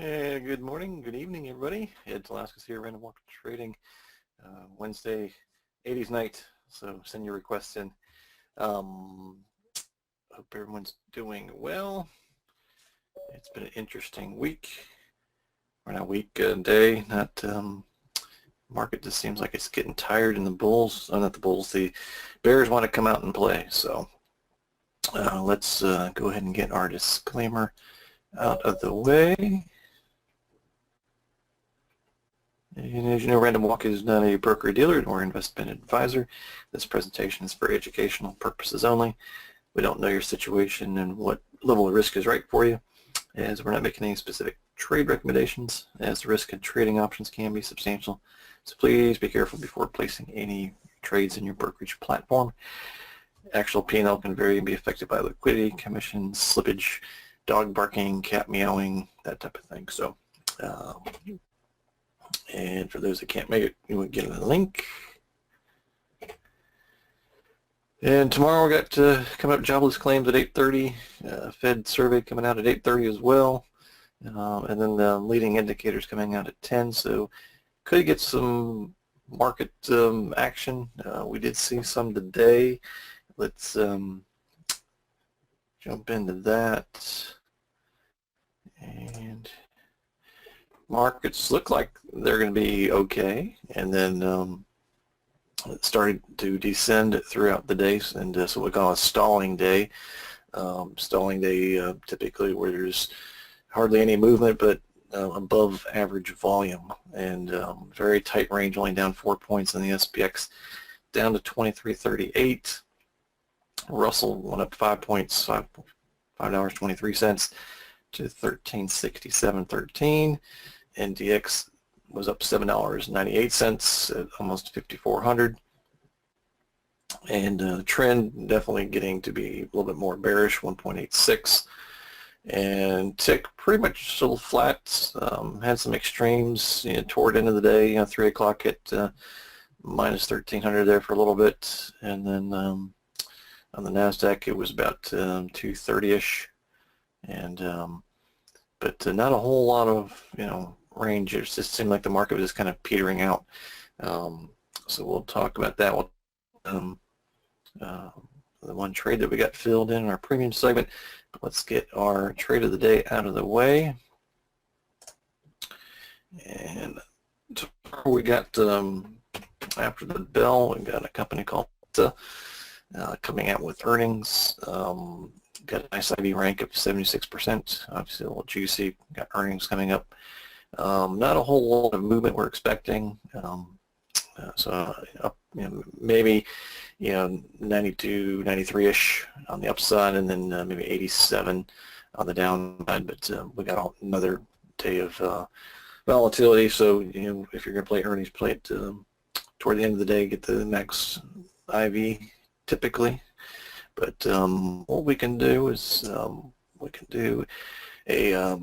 Hey, good morning, good evening, everybody. Ed Velasquez here, Random Walk Trading, Wednesday, 80s night. So send your requests in. Hope everyone's doing well. It's been an interesting week, or not week, day. Not market just seems like it's getting tired, and the bulls, not the bulls, the bears want to come out and play. So let's go ahead and get our disclaimer out of the way. And as you know, Random Walk is not a broker dealer nor investment advisor. This presentation is for educational purposes only. We don't know your situation and what level of risk is right for you, as we're not making any specific trade recommendations, as the risk in trading options can be substantial. So please be careful before placing any trades in your brokerage platform. Actual P&L can vary and be affected by liquidity, commissions, slippage, dog barking, cat meowing, that type of thing. So. And for those that can't make it, you would get a link. And tomorrow we got coming up jobless claims at 8:30. Fed survey coming out at 8:30 as well. And then the leading indicators coming out at 10. So could get some market action. We did see some today. Let's jump into that. And markets look like they're going to be okay, and then it started to descend throughout the day, and so we call a stalling day. Typically where there's hardly any movement, but above average volume, and very tight range, only down 4 points in the SPX, down to 23.38. Russell went up 5 points, $5.23 to 1367.13. NDX was up $7.98 at almost 5,400, and the trend definitely getting to be a little bit more bearish, 1.86, and tick pretty much still flat. Had some extremes toward the end of the day, 3 o'clock at minus 1,300 there for a little bit, and then on the NASDAQ it was about 230-ish, and but not a whole lot of range. It just seemed like the market was just kind of petering out. So we'll talk about that. The one trade that we got filled in our premium segment. But let's get our trade of the day out of the way. And tomorrow we got, after the bell, we got a company called coming out with earnings. Got a nice IV rank of 76%. Obviously a little juicy. Got earnings coming up. Not a whole lot of movement we're expecting. So up, maybe 92, 93-ish on the upside, and then maybe 87 on the downside. But we got another day of volatility. So if you're going to play earnings, play it toward the end of the day. Get the max IV typically. But what we can do is we can do a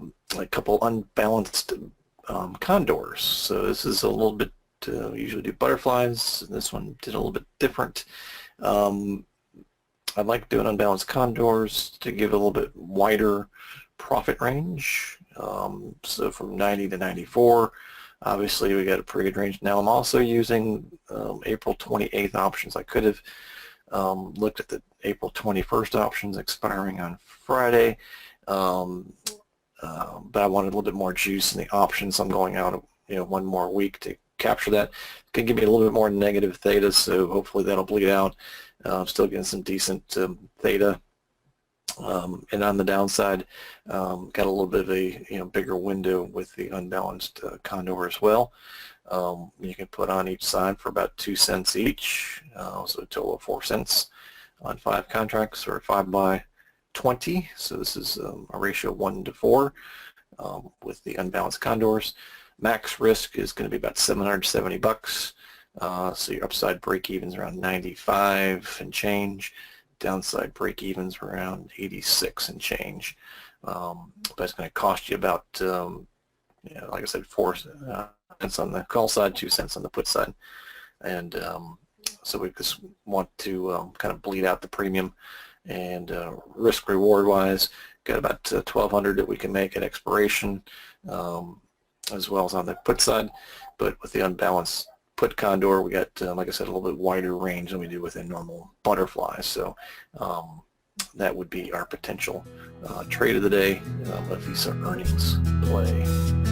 couple unbalanced condors. So this is a little bit, we usually do butterflies. This one did a little bit different. I'd like doing unbalanced condors to give a little bit wider profit range. So from 90 to 94. Obviously we got a pretty good range. Now I'm also using April 28th options. I could have looked at the April 21st options expiring on Friday, but I wanted a little bit more juice in the options. I'm going out one more week to capture that. It can give me a little bit more negative theta, so hopefully that'll bleed out. I'm still getting some decent theta, and on the downside, got a little bit of a bigger window with the unbalanced condor as well. You can put on each side for about 2 cents each, so a total of 4 cents on 5 contracts, or 5 by 20. So this is a ratio of 1 to 4 with the unbalanced condors. Max risk is going to be about $770. So your upside break-evens around 95 and change. Downside break-evens around 86 and change. But it's going to cost you about, like I said, 4 cents on the call side, 2 cents on the put side. And so we just want to kind of bleed out the premium, and risk reward wise, got about 1,200 that we can make at expiration, as well as on the put side. But with the unbalanced put condor, we got, like I said, a little bit wider range than we do with a normal butterfly. So that would be our potential trade of the day, if these are earnings play.